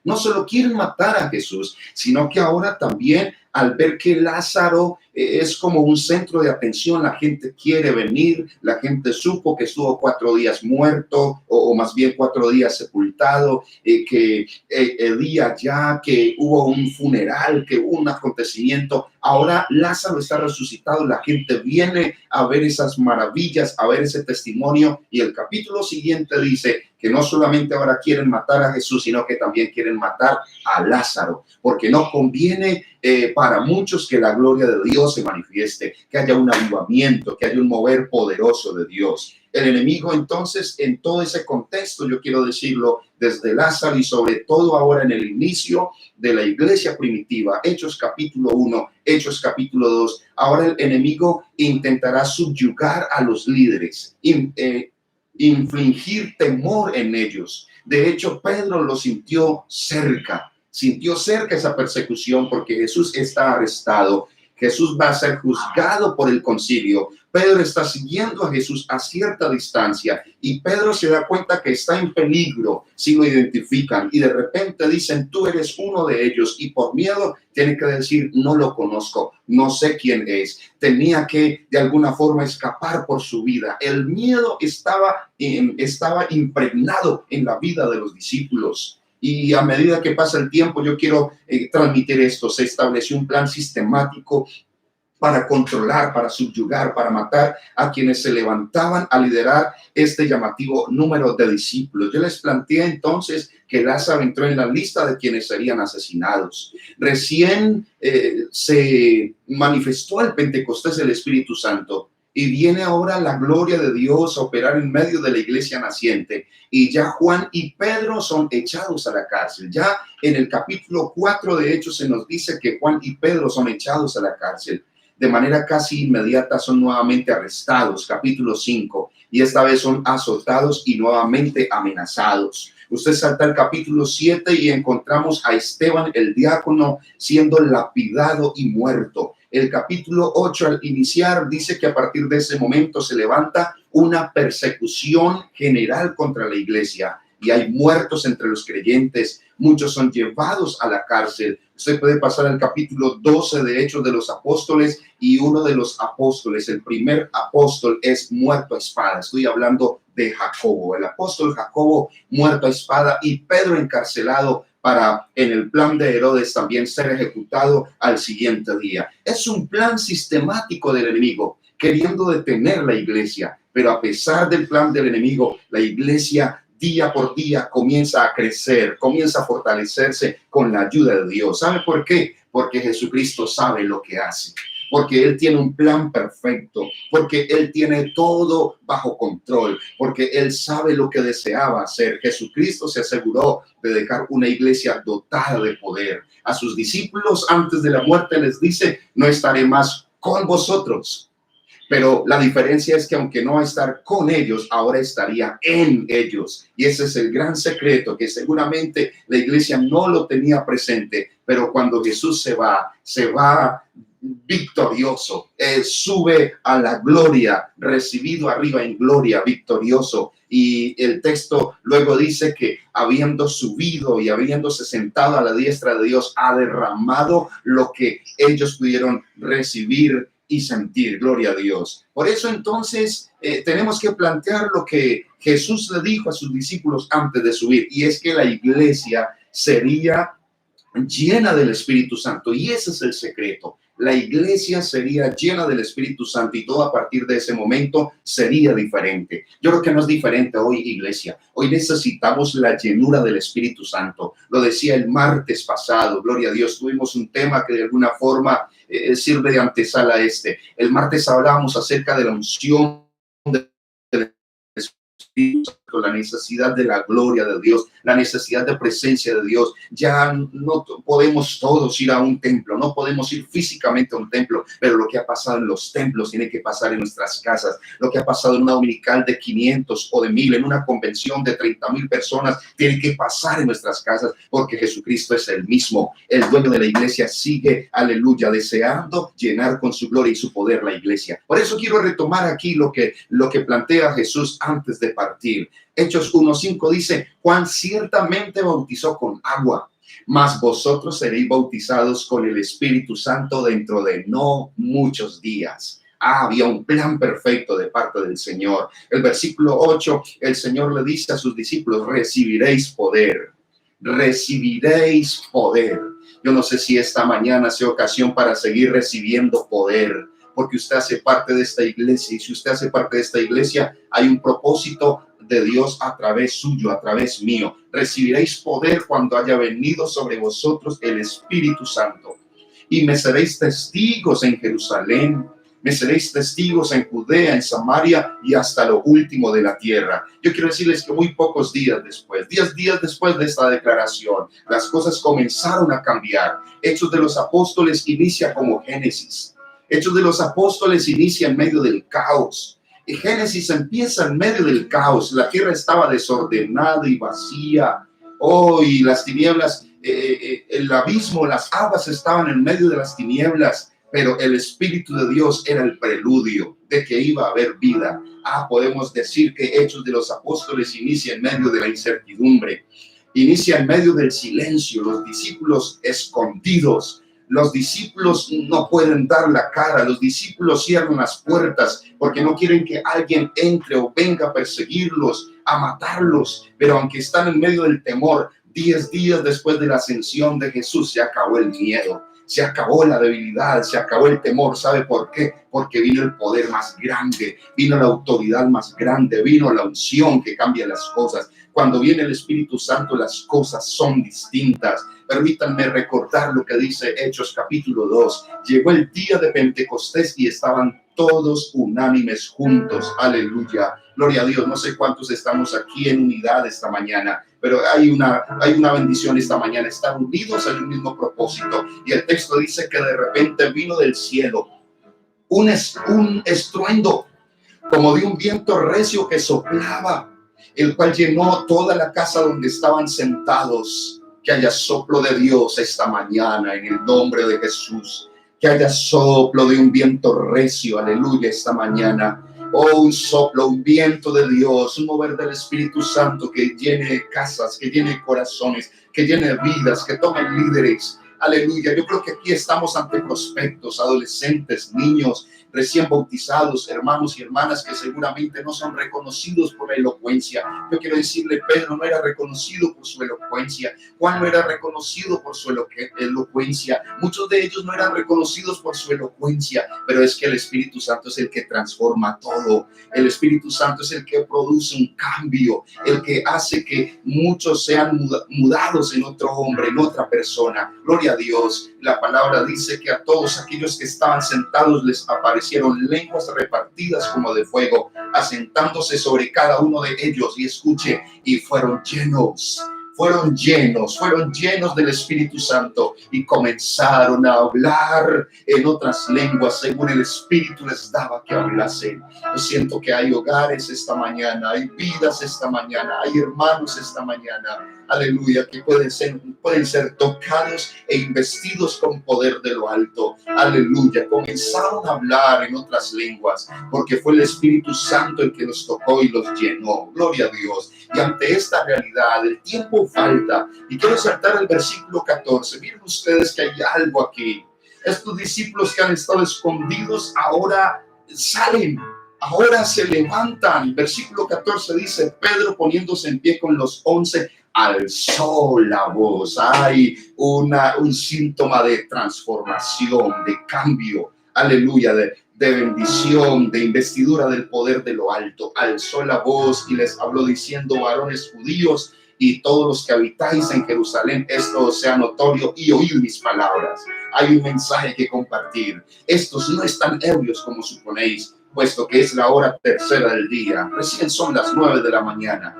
no solo quieren matar a Jesús, sino que ahora también al ver que Lázaro es como un centro de atención, la gente quiere venir, la gente supo que estuvo 4 días muerto, o más bien 4 días sepultado, que el día ya que hubo un funeral, que hubo un acontecimiento, ahora Lázaro está resucitado, la gente viene a ver esas maravillas, a ver ese testimonio, y el capítulo siguiente dice que no solamente ahora quieren matar a Jesús, sino que también quieren matar a Lázaro, porque no conviene para muchos que la gloria de Dios se manifieste, que haya un avivamiento, que haya un mover poderoso de Dios. El enemigo, entonces, en todo ese contexto, yo quiero decirlo, desde Lázaro y sobre todo ahora en el inicio de la iglesia primitiva, Hechos capítulo 1, Hechos capítulo 2, ahora el enemigo intentará subyugar a los líderes, infligir temor en ellos. De hecho, Pedro lo sintió cerca esa persecución porque Jesús está arrestado. Jesús va a ser juzgado por el concilio. Pedro está siguiendo a Jesús a cierta distancia y Pedro se da cuenta que está en peligro si lo identifican y de repente dicen, tú eres uno de ellos, y por miedo tiene que decir, no lo conozco, no sé quién es. Tenía que de alguna forma escapar por su vida. El miedo estaba impregnado en la vida de los discípulos. Y a medida que pasa el tiempo, yo quiero transmitir esto. Se estableció un plan sistemático para controlar, para subyugar, para matar a quienes se levantaban a liderar este llamativo número de discípulos. Yo les planteé entonces que Lázaro entró en la lista de quienes serían asesinados. Recién se manifestó el Pentecostés del Espíritu Santo. Y viene ahora la gloria de Dios a operar en medio de la iglesia naciente. Y ya Juan y Pedro son echados a la cárcel. Ya en el capítulo 4 de Hechos se nos dice que Juan y Pedro son echados a la cárcel. De manera casi inmediata son nuevamente arrestados. Capítulo 5. Y esta vez son azotados y nuevamente amenazados. Usted salta al capítulo 7 y encontramos a Esteban, el diácono, siendo lapidado y muerto. El capítulo 8 al iniciar dice que a partir de ese momento se levanta una persecución general contra la iglesia y hay muertos entre los creyentes, muchos son llevados a la cárcel. Usted puede pasar al capítulo 12 de Hechos de los Apóstoles y uno de los apóstoles, el primer apóstol, es muerto a espada. Estoy hablando de Jacobo, el apóstol Jacobo muerto a espada y Pedro encarcelado para, en el plan de Herodes, también ser ejecutado al siguiente día. Es un plan sistemático del enemigo, queriendo detener la iglesia, pero a pesar del plan del enemigo, la iglesia día por día comienza a crecer, comienza a fortalecerse con la ayuda de Dios. ¿Sabe por qué? Porque Jesucristo sabe lo que hace. Porque Él tiene un plan perfecto, porque Él tiene todo bajo control, porque Él sabe lo que deseaba hacer. Jesucristo se aseguró de dejar una iglesia dotada de poder. A sus discípulos antes de la muerte les dice, no estaré más con vosotros. Pero la diferencia es que aunque no va a estar con ellos, ahora estaría en ellos. Y ese es el gran secreto que seguramente la iglesia no lo tenía presente. Pero cuando Jesús se va victorioso, sube a la gloria, recibido arriba en gloria, victorioso. Y el texto luego dice que habiendo subido y habiéndose sentado a la diestra de Dios, ha derramado lo que ellos pudieron recibir y sentir. Gloria a Dios. Por eso entonces tenemos que plantear lo que Jesús le dijo a sus discípulos antes de subir, y es que la iglesia sería llena del Espíritu Santo, y ese es el secreto. La iglesia sería llena del Espíritu Santo y todo a partir de ese momento sería diferente. Yo creo que no es diferente hoy, iglesia. Hoy necesitamos la llenura del Espíritu Santo. Lo decía el martes pasado, gloria a Dios. Tuvimos un tema que de alguna forma sirve de antesala a este. El martes hablábamos acerca de la unción del Espíritu Santo, la necesidad de la gloria de Dios, la necesidad de presencia de Dios. Ya no podemos todos ir a un templo, no podemos ir físicamente a un templo, pero lo que ha pasado en los templos tiene que pasar en nuestras casas. Lo que ha pasado en una dominical de 500 o de 1000, en una convención de 30,000 personas, tiene que pasar en nuestras casas, porque Jesucristo es el mismo. El dueño de la iglesia sigue, aleluya, deseando llenar con su gloria y su poder la iglesia. Por eso quiero retomar aquí lo que plantea Jesús antes de partir. Hechos 1:5 dice: Juan ciertamente bautizó con agua, mas vosotros seréis bautizados con el Espíritu Santo dentro de no muchos días. Había un plan perfecto de parte del Señor. El versículo 8, el Señor le dice a sus discípulos: recibiréis poder, recibiréis poder. Yo no sé si esta mañana sea ocasión para seguir recibiendo poder, porque usted hace parte de esta iglesia, y si usted hace parte de esta iglesia, hay un propósito de Dios a través suyo, a través mío. Recibiréis poder cuando haya venido sobre vosotros el Espíritu Santo, y me seréis testigos en Jerusalén, me seréis testigos en Judea, en Samaria y hasta lo último de la tierra. Yo quiero decirles que muy pocos días después, 10 días después de esta declaración, las cosas comenzaron a cambiar. Hechos de los Apóstoles inicia como Génesis. Hechos de los Apóstoles inicia en medio del caos. Y Génesis empieza en medio del caos. La tierra estaba desordenada y vacía. Y las tinieblas, el abismo, las aguas estaban en medio de las tinieblas. Pero el Espíritu de Dios era el preludio de que iba a haber vida. Podemos decir que Hechos de los Apóstoles inicia en medio de la incertidumbre. Inicia en medio del silencio. Los discípulos escondidos. Los discípulos no pueden dar la cara, los discípulos cierran las puertas porque no quieren que alguien entre o venga a perseguirlos, a matarlos. Pero aunque están en medio del temor, 10 días después de la ascensión de Jesús, se acabó el miedo, se acabó la debilidad, se acabó el temor. ¿Sabe por qué? Porque vino el poder más grande, vino la autoridad más grande, vino la unción que cambia las cosas. Cuando viene el Espíritu Santo, las cosas son distintas. Permítanme recordar lo que dice Hechos capítulo 2. Llegó el día de Pentecostés y estaban todos unánimes juntos. Aleluya. Gloria a Dios. No sé cuántos estamos aquí en unidad esta mañana, pero hay una bendición esta mañana. Estar unidos en el mismo propósito. Y el texto dice que de repente vino del cielo un estruendo como de un viento recio que soplaba, el cual llenó toda la casa donde estaban sentados. Que haya soplo de Dios esta mañana en el nombre de Jesús. Que haya soplo de un viento recio, aleluya, esta mañana. Un soplo, un viento de Dios, un mover del Espíritu Santo que llene casas, que llene corazones, que llene vidas, que tome líderes. Aleluya. Yo creo que aquí estamos ante prospectos, adolescentes, niños, recién bautizados, hermanos y hermanas que seguramente no son reconocidos por la elocuencia. Yo quiero decirle, Pedro no era reconocido por su elocuencia, Juan no era reconocido por su elocuencia, muchos de ellos no eran reconocidos por su elocuencia, pero es que el Espíritu Santo es el que transforma todo. El Espíritu Santo es el que produce un cambio, el que hace que muchos sean mudados en otro hombre, en otra persona. Gloria a Dios. La palabra dice que a todos aquellos que estaban sentados les aparecieron lenguas repartidas como de fuego, asentándose sobre cada uno de ellos. Y escuche, y fueron llenos del Espíritu Santo y comenzaron a hablar en otras lenguas según el Espíritu les daba que hablasen. Yo siento que hay hogares esta mañana, hay vidas esta mañana, hay hermanos esta mañana, aleluya, que pueden ser tocados e investidos con poder de lo alto. Aleluya, comenzaron a hablar en otras lenguas porque fue el Espíritu Santo el que los tocó y los llenó. Gloria a Dios. Y ante esta realidad, el tiempo falta. Y quiero saltar al versículo 14. Miren ustedes que hay algo aquí. Estos discípulos que han estado escondidos ahora salen, ahora se levantan. Versículo 14 dice: Pedro, poniéndose en pie con los 11, alzó la voz. Hay un síntoma de transformación, de cambio, aleluya, de bendición, de investidura del poder de lo alto. Alzó la voz y les habló diciendo: varones judíos y todos los que habitáis en Jerusalén, esto sea notorio y oíd mis palabras. Hay un mensaje que compartir. Estos no están ebrios como suponéis, puesto que es la hora tercera del día. Recién son las 9 de la mañana.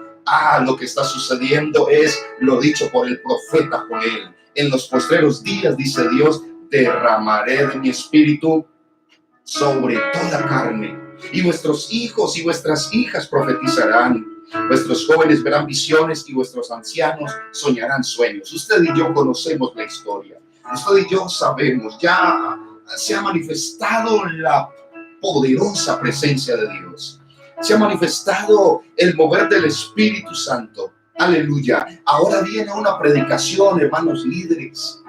Lo que está sucediendo es lo dicho por el profeta Joel. En los postreros días, dice Dios, derramaré de mi espíritu sobre toda carne, y vuestros hijos y vuestras hijas profetizarán, vuestros jóvenes verán visiones y vuestros ancianos soñarán sueños. Usted y yo conocemos la historia. Usted y yo sabemos, ya se ha manifestado la poderosa presencia de Dios. Se ha manifestado el mover del Espíritu Santo. Aleluya. Ahora viene una predicación, hermanos líderes.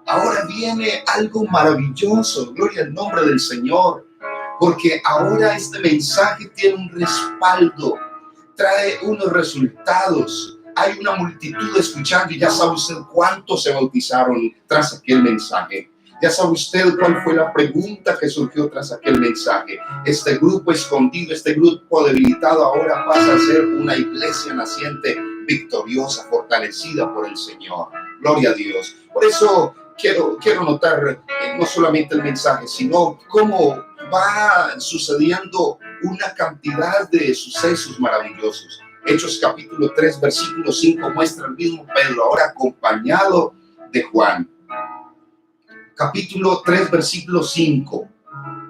Ahora viene algo maravilloso. Gloria al nombre del Señor. Porque ahora este mensaje tiene un respaldo. Trae unos resultados. Hay una multitud escuchando y ya sabe usted cuántos se bautizaron tras aquel mensaje. Ya sabe usted cuál fue la pregunta que surgió tras aquel mensaje. Este grupo escondido, este grupo debilitado ahora pasa a ser una iglesia naciente, victoriosa, fortalecida por el Señor. Gloria a Dios. Por eso quiero notar no solamente el mensaje, sino cómo va sucediendo una cantidad de sucesos maravillosos. Hechos capítulo 3, versículo 5 muestra el mismo Pedro, ahora acompañado de Juan. Capítulo 3, versículo 5,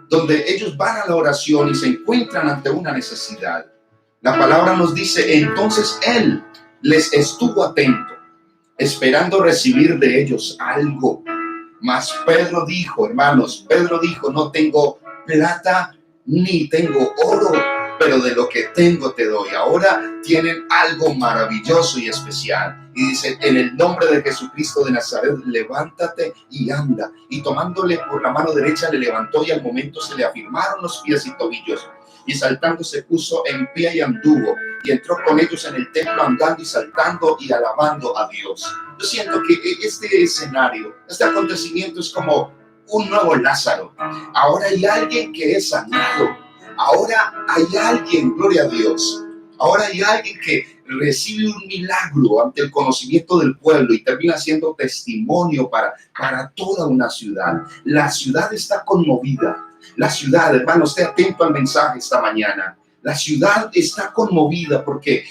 donde ellos van a la oración y se encuentran ante una necesidad. La palabra nos dice: entonces él les estuvo atento, esperando recibir de ellos algo. Mas Pedro dijo, hermanos, no tengo plata ni tengo oro, pero de lo que tengo te doy. Ahora tienen algo maravilloso y especial. Y dice: en el nombre de Jesucristo de Nazaret, levántate y anda. Y tomándole por la mano derecha le levantó, y al momento se le afirmaron los pies y tobillos. Y saltando se puso en pie y anduvo. Y entró con ellos en el templo, andando y saltando y alabando a Dios. Yo siento que este escenario, este acontecimiento es como un nuevo Lázaro. Ahora hay alguien que es sanado. Ahora hay alguien, gloria a Dios. Ahora hay alguien que recibe un milagro ante el conocimiento del pueblo y termina siendo testimonio para toda una ciudad. La ciudad está conmovida. La ciudad, hermano, esté atento al mensaje esta mañana. La ciudad está conmovida porque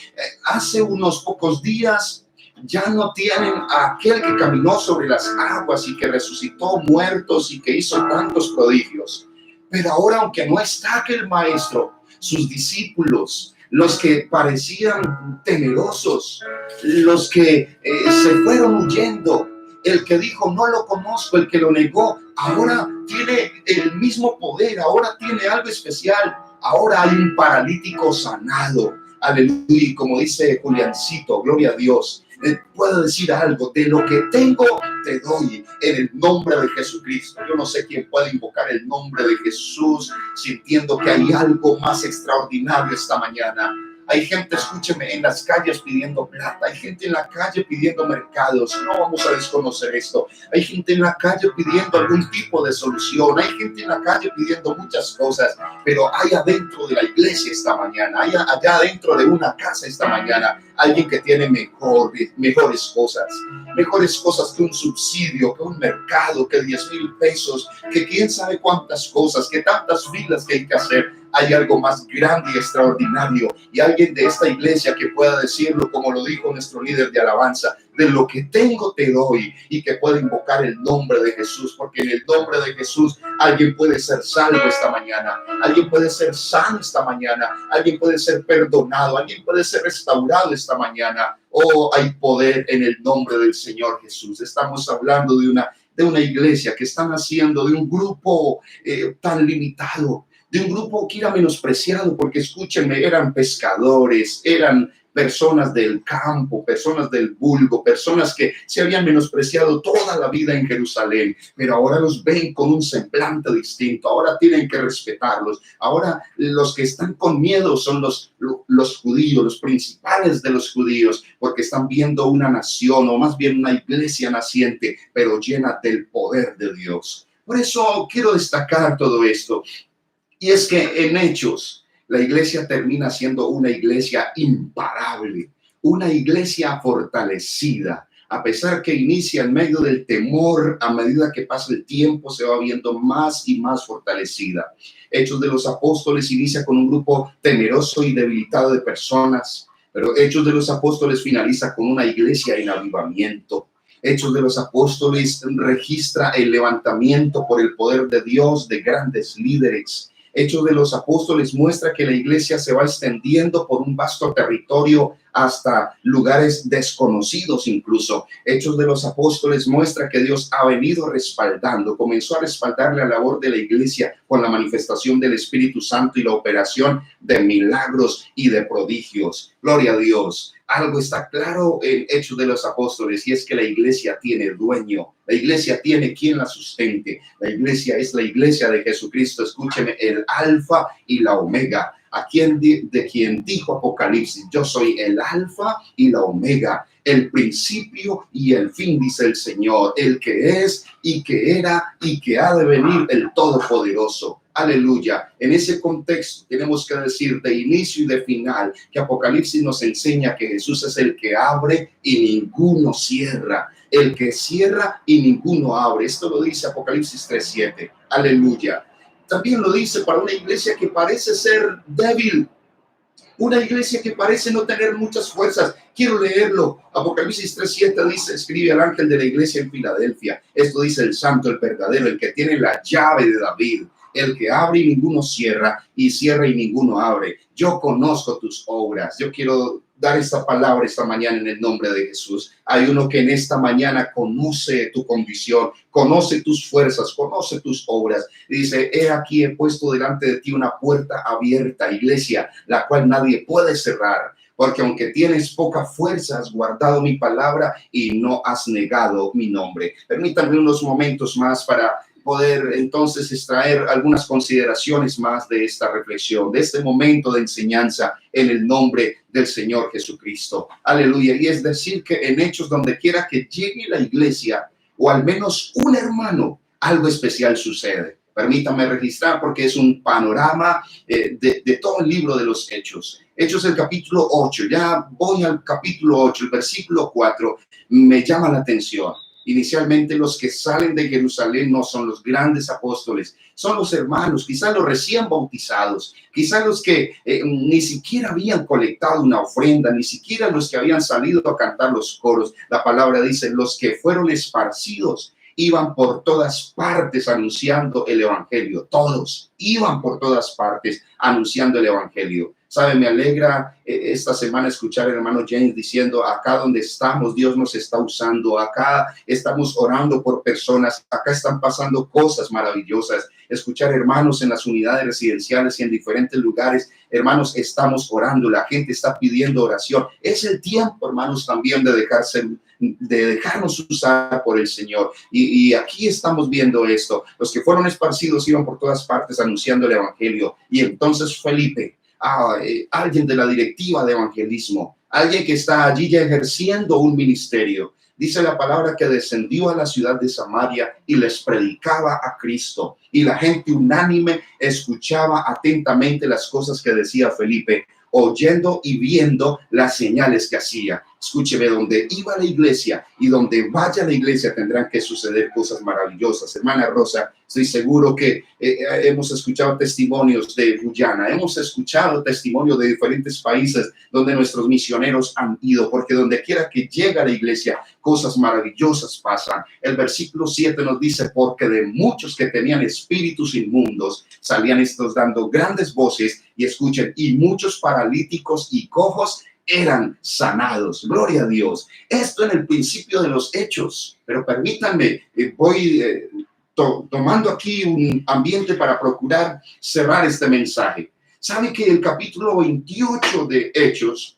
hace unos pocos días ya no tienen a aquel que caminó sobre las aguas y que resucitó muertos y que hizo tantos prodigios. Pero ahora, aunque no está aquel maestro, sus discípulos, los que parecían temerosos, los que se fueron huyendo, el que dijo no lo conozco, el que lo negó, ahora tiene el mismo poder, ahora tiene algo especial. Ahora hay un paralítico sanado. Aleluya. Y como dice Juliancito, gloria a Dios, puedo decir algo: de lo que tengo te doy, en el nombre de Jesucristo. Yo no sé quién puede invocar el nombre de Jesús sintiendo que hay algo más extraordinario esta mañana. Hay gente, escúcheme, en las calles pidiendo plata. Hay gente en la calle pidiendo mercados. No vamos a desconocer esto. Hay gente en la calle pidiendo algún tipo de solución. Hay gente en la calle pidiendo muchas cosas. Pero hay adentro de la iglesia esta mañana, hay allá adentro de una casa esta mañana, alguien que tiene mejores cosas que un subsidio, que un mercado, que 10,000 pesos, que quién sabe cuántas cosas, que tantas filas que hay que hacer. Hay algo más grande y extraordinario, y alguien de esta iglesia que pueda decirlo como lo dijo nuestro líder de alabanza: de lo que tengo te doy, y que pueda invocar el nombre de Jesús, porque en el nombre de Jesús alguien puede ser salvo esta mañana, alguien puede ser sano esta mañana, alguien puede ser perdonado, alguien puede ser restaurado esta mañana. Oh, hay poder en el nombre del Señor Jesús. Estamos hablando de una iglesia que está naciendo de un grupo tan limitado, de un grupo que era menospreciado, porque escúchenme, eran pescadores, eran personas del campo, personas del vulgo, personas que se habían menospreciado toda la vida en Jerusalén, pero ahora los ven con un semblante distinto, ahora tienen que respetarlos. Ahora los que están con miedo son los judíos, los principales de los judíos, porque están viendo una nación, o más bien una iglesia naciente, pero llena del poder de Dios. Por eso quiero destacar todo esto. Y es que en Hechos, la iglesia termina siendo una iglesia imparable, una iglesia fortalecida. A pesar que inicia en medio del temor, a medida que pasa el tiempo se va viendo más y más fortalecida. Hechos de los Apóstoles inicia con un grupo temeroso y debilitado de personas, pero Hechos de los Apóstoles finaliza con una iglesia en avivamiento. Hechos de los Apóstoles registra el levantamiento por el poder de Dios de grandes líderes. Hechos de los Apóstoles muestra que la iglesia se va extendiendo por un vasto territorio hasta lugares desconocidos incluso. Hechos de los Apóstoles muestra que Dios ha venido respaldando, comenzó a respaldar la labor de la iglesia con la manifestación del Espíritu Santo y la operación de milagros y de prodigios. Gloria a Dios. Algo está claro en Hechos de los Apóstoles y es que la iglesia tiene dueño. La iglesia tiene quien la sustente. La iglesia es la iglesia de Jesucristo. Escúcheme, el alfa y la omega. De quien dijo Apocalipsis, yo soy el alfa y la omega, el principio y el fin, dice el Señor, el que es y que era y que ha de venir, el Todopoderoso. Aleluya. En ese contexto tenemos que decir de inicio y de final que Apocalipsis nos enseña que Jesús es el que abre y ninguno cierra, el que cierra y ninguno abre. Esto lo dice Apocalipsis 3:7. Aleluya. También lo dice para una iglesia que parece ser débil, una iglesia que parece no tener muchas fuerzas. Quiero leerlo. Apocalipsis 3:7 dice, escribe al ángel de la iglesia en Filadelfia. Esto dice el santo, el verdadero, el que tiene la llave de David, el que abre y ninguno cierra, y cierra y ninguno abre. Yo conozco tus obras. Yo quiero dar esta palabra esta mañana en el nombre de Jesús. Hay uno que en esta mañana conoce tu condición, conoce tus fuerzas, conoce tus obras. Dice, he aquí he puesto delante de ti una puerta abierta, iglesia, la cual nadie puede cerrar. Porque aunque tienes poca fuerza, has guardado mi palabra y no has negado mi nombre. Permítanme unos momentos más para poder entonces extraer algunas consideraciones más de esta reflexión, de este momento de enseñanza en el nombre del Señor Jesucristo. Aleluya. Y es decir que en Hechos, donde quiera que llegue la iglesia, o al menos un hermano, algo especial sucede. Permítame registrar porque es un panorama de todo el libro de los Hechos. Hechos el capítulo 8, ya voy al capítulo 8, el versículo 4, me llama la atención. Inicialmente los que salen de Jerusalén no son los grandes apóstoles, son los hermanos, quizás los recién bautizados, quizás los que ni siquiera habían colectado una ofrenda, ni siquiera los que habían salido a cantar los coros. La palabra dice, los que fueron esparcidos iban por todas partes anunciando el evangelio. Todos iban por todas partes anunciando el evangelio. ¿Sabe? Me alegra esta semana escuchar al hermano James diciendo, acá donde estamos, Dios nos está usando, acá estamos orando por personas, acá están pasando cosas maravillosas. Escuchar hermanos en las unidades residenciales y en diferentes lugares, hermanos, estamos orando, la gente está pidiendo oración. Es el tiempo, hermanos, también de dejarnos usar por el Señor. Y aquí estamos viendo esto. Los que fueron esparcidos iban por todas partes anunciando el evangelio. Y entonces Felipe, alguien de la directiva de evangelismo, alguien que está allí ya ejerciendo un ministerio, dice la palabra que descendió a la ciudad de Samaria y les predicaba a Cristo, y la gente unánime escuchaba atentamente las cosas que decía Felipe, oyendo y viendo las señales que hacía. Escúcheme, donde iba la iglesia y donde vaya la iglesia tendrán que suceder cosas maravillosas. Hermana Rosa, estoy seguro que hemos escuchado testimonios de Guyana, hemos escuchado testimonios de diferentes países donde nuestros misioneros han ido, porque donde quiera que llega la iglesia, cosas maravillosas pasan. El versículo 7 nos dice, porque de muchos que tenían espíritus inmundos, salían estos dando grandes voces, y escuchen, y muchos paralíticos y cojos eran sanados. Gloria a Dios. Esto en el principio de los Hechos, pero permítanme, voy tomando aquí un ambiente para procurar cerrar este mensaje. ¿Sabe que el capítulo 28 de Hechos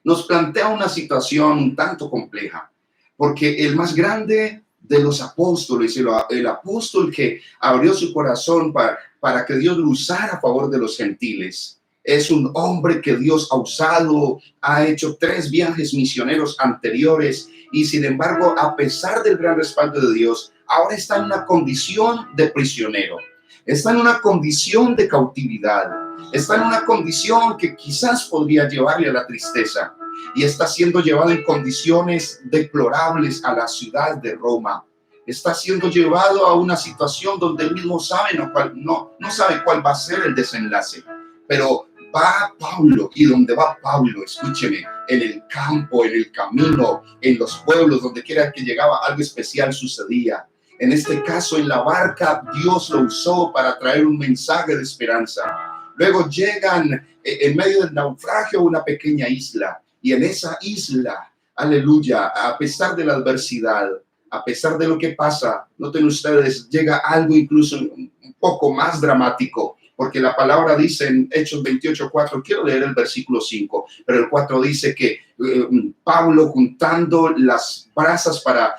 nos plantea una situación un tanto compleja, porque el más grande de los apóstoles, el apóstol que abrió su corazón para que Dios lo usara a favor de los gentiles, es un hombre que Dios ha usado, ha hecho 3 viajes misioneros anteriores y sin embargo, a pesar del gran respaldo de Dios, ahora está en una condición de prisionero, está en una condición de cautividad, está en una condición que quizás podría llevarle a la tristeza y está siendo llevado en condiciones deplorables a la ciudad de Roma. Está siendo llevado a una situación donde él mismo no sabe cuál va a ser el desenlace, pero va Pablo, y donde va Pablo, escúcheme, en el campo, en el camino, en los pueblos, donde quiera que llegaba, algo especial sucedía. En este caso, en la barca, Dios lo usó para traer un mensaje de esperanza. Luego llegan en medio del naufragio a una pequeña isla, y en esa isla, aleluya, a pesar de la adversidad, a pesar de lo que pasa, noten ustedes, llega algo incluso un poco más dramático, porque la palabra dice en Hechos 28:4, quiero leer el versículo 5, pero el 4 dice que Pablo, juntando las brasas para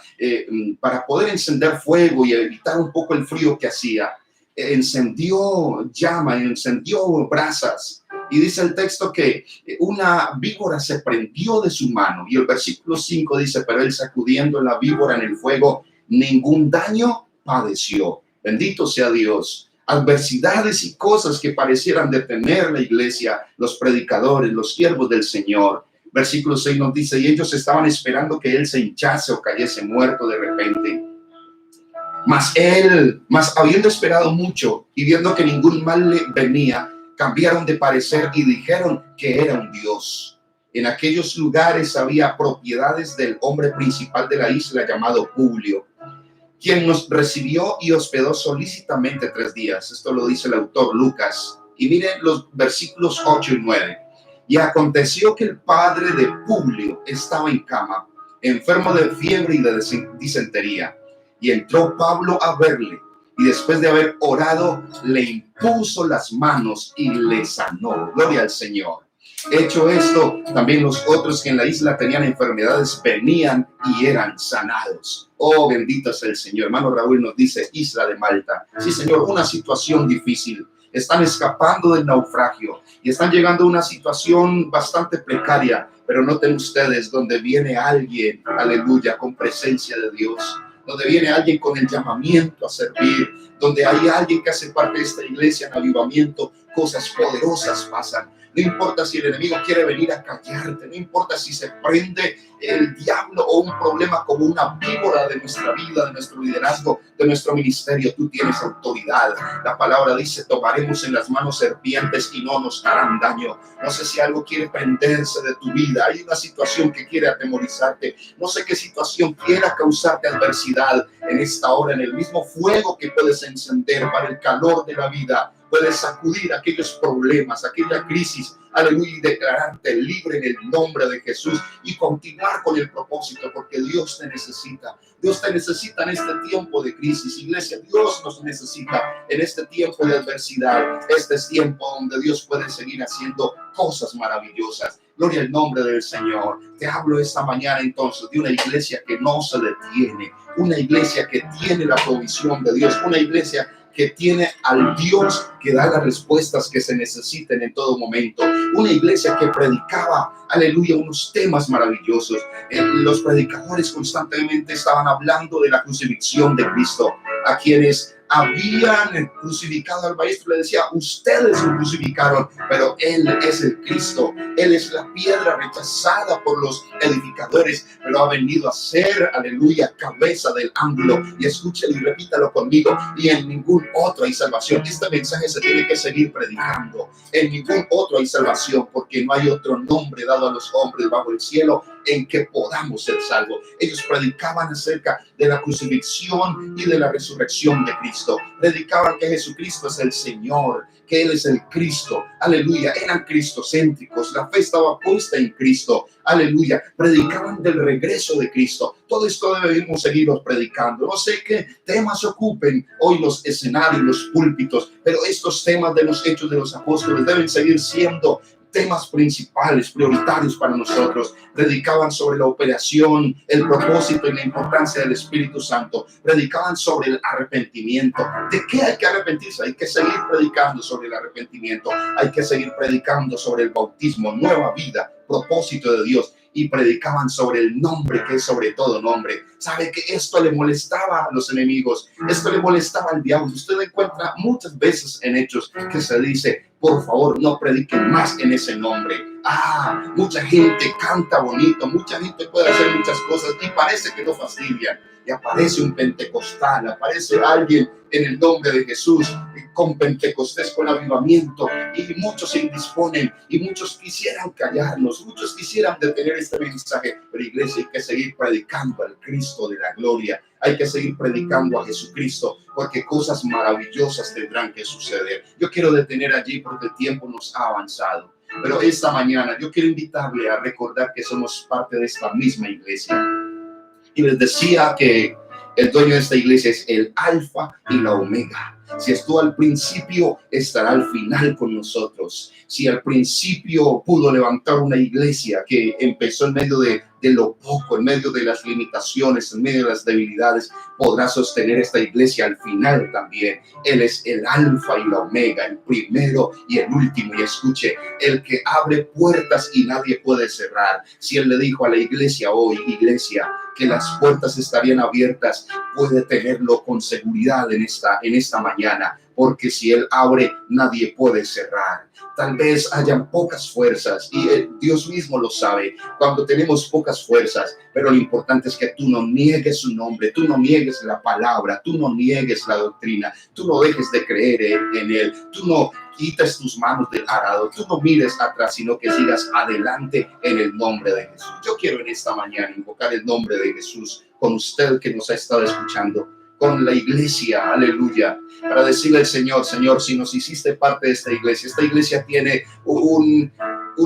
poder encender fuego y evitar un poco el frío que hacía, encendió llama y encendió brasas. Y dice el texto que una víbora se prendió de su mano. Y el versículo 5 dice, pero él sacudiendo la víbora en el fuego, ningún daño padeció. Bendito sea Dios. Adversidades y cosas que parecieran detener la iglesia, los predicadores, los siervos del Señor. Versículo 6 nos dice, y ellos estaban esperando que él se hinchase o cayese muerto de repente. Mas habiendo esperado mucho y viendo que ningún mal le venía, cambiaron de parecer y dijeron que era un dios. En aquellos lugares había propiedades del hombre principal de la isla llamado Publio, quien nos recibió y hospedó solícitamente 3 días. Esto lo dice el autor Lucas. Y miren los versículos 8 y 9. Y aconteció que el padre de Publio estaba en cama, enfermo de fiebre y de disentería. Y entró Pablo a verle. Y después de haber orado, le impuso las manos y le sanó. Gloria al Señor. Hecho esto, también los otros que en la isla tenían enfermedades venían y eran sanados. Oh, bendito es el Señor. Hermano Raúl nos dice, Isla de Malta. Sí, Señor, una situación difícil. Están escapando del naufragio y están llegando a una situación bastante precaria. Pero noten ustedes, donde viene alguien, aleluya, con presencia de Dios, donde viene alguien con el llamamiento a servir, donde hay alguien que hace parte de esta iglesia en avivamiento, cosas poderosas pasan. No importa si el enemigo quiere venir a callarte, no importa si se prende el diablo o un problema como una víbora de nuestra vida, de nuestro liderazgo, de nuestro ministerio, tú tienes autoridad. La palabra dice, tomaremos en las manos serpientes y no nos harán daño. No sé si algo quiere prenderse de tu vida, hay una situación que quiere atemorizarte, no sé qué situación quiera causarte adversidad en esta hora, en el mismo fuego que puedes encender para el calor de la vida. Puedes sacudir aquellos problemas, aquella crisis, aleluya, y declararte libre en el nombre de Jesús y continuar con el propósito, porque Dios te necesita. Dios te necesita en este tiempo de crisis, iglesia. Dios nos necesita en este tiempo de adversidad. Este es tiempo donde Dios puede seguir haciendo cosas maravillosas. Gloria al nombre del Señor. Te hablo esta mañana entonces de una iglesia que no se detiene, una iglesia que tiene la provisión de Dios, una iglesia que tiene al Dios que da las respuestas que se necesiten en todo momento. Una iglesia que predicaba, aleluya, unos temas maravillosos. Los predicadores constantemente estaban hablando de la crucifixión de Cristo. A quienes habían crucificado al maestro le decía, ustedes lo crucificaron, pero Él es el Cristo. Él es la piedra rechazada por los edificadores, pero ha venido a ser, aleluya, cabeza del ángulo. Y escúchelo y repítalo conmigo, y en ningún otro hay salvación. Este mensaje se tiene que seguir predicando. En ningún otro hay salvación, porque no hay otro nombre dado a los hombres bajo el cielo en que podamos ser salvos. Ellos predicaban acerca de la crucifixión y de la resurrección de Cristo. Predicaban que Jesucristo es el Señor, que Él es el Cristo. Aleluya. Eran cristocéntricos. La fe estaba puesta en Cristo. Aleluya. Predicaban del regreso de Cristo. Todo esto debemos seguirlos predicando. No sé qué temas ocupen hoy los escenarios, los púlpitos, pero estos temas de los hechos de los apóstoles deben seguir siendo temas principales, prioritarios para nosotros. Predicaban sobre la operación, el propósito y la importancia del Espíritu Santo. Predicaban sobre el arrepentimiento. ¿De qué hay que arrepentirse? Hay que seguir predicando sobre el arrepentimiento. Hay que seguir predicando sobre el bautismo, nueva vida, propósito de Dios. Y predicaban sobre el nombre, que es sobre todo nombre. ¿Sabe que esto le molestaba a los enemigos? Esto le molestaba al diablo. Usted encuentra muchas veces en Hechos que se dice: por favor, no prediquen más en ese nombre. Mucha gente canta bonito, mucha gente puede hacer muchas cosas y parece que no fastidian. Y aparece un pentecostal, aparece alguien en el nombre de Jesús, con Pentecostés, con avivamiento, y muchos se indisponen y muchos quisieran callarnos, muchos quisieran detener este mensaje. Pero iglesia, hay que seguir predicando al Cristo de la gloria, hay que seguir predicando a Jesucristo, porque cosas maravillosas tendrán que suceder. Yo quiero detener allí porque el tiempo nos ha avanzado, pero esta mañana yo quiero invitarle a recordar que somos parte de esta misma iglesia. Y les decía que el dueño de esta iglesia es el Alfa y la Omega. Si estuvo al principio, estará al final con nosotros. Si al principio pudo levantar una iglesia que empezó en medio de lo poco, en medio de las limitaciones, en medio de las debilidades, podrá sostener esta iglesia al final también. Él es el Alfa y la Omega, el primero y el último. Y escuche, el que abre puertas y nadie puede cerrar. Si Él le dijo a la iglesia hoy, iglesia, que las puertas estarían abiertas, puede tenerlo con seguridad en esta mañana, porque si Él abre, nadie puede cerrar. Tal vez hayan pocas fuerzas y Dios mismo lo sabe cuando tenemos pocas fuerzas, pero lo importante es que tú no niegues su nombre, tú no niegues la palabra, tú no niegues la doctrina, tú no dejes de creer en Él, tú no quites tus manos del arado, tú no mires atrás, sino que sigas adelante en el nombre de Jesús. Yo quiero en esta mañana invocar el nombre de Jesús con usted que nos ha estado escuchando, con la iglesia, aleluya, para decirle al Señor: Señor, si nos hiciste parte de esta iglesia tiene un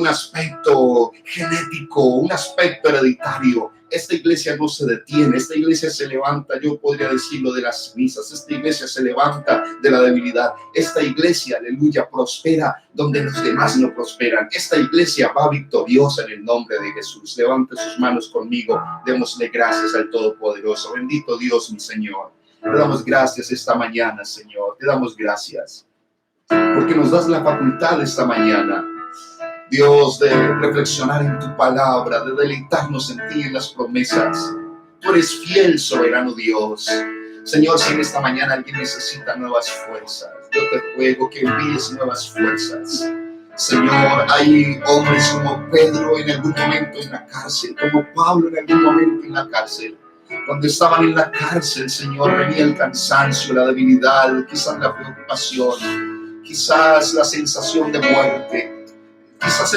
aspecto genético, un aspecto hereditario. Esta iglesia no se detiene, esta iglesia se levanta, yo podría decirlo, de las cenizas. Esta iglesia se levanta de la debilidad. Esta iglesia, aleluya, prospera donde los demás no prosperan. Esta iglesia va victoriosa en el nombre de Jesús. Levante sus manos conmigo, démosle gracias al Todopoderoso. Bendito Dios, mi Señor. Te damos gracias esta mañana, Señor. Te damos gracias porque nos das la facultad esta mañana, Dios, de reflexionar en tu palabra, de deleitarnos en ti, en las promesas. Tú eres fiel, soberano Dios. Señor, si en esta mañana alguien necesita nuevas fuerzas, yo te ruego que envíes nuevas fuerzas. Señor, hay hombres como Pedro en algún momento en la cárcel, como Pablo en algún momento en la cárcel. Cuando estaban en la cárcel, Señor, venía el cansancio, la debilidad, quizás la preocupación, quizás la sensación de muerte, quizás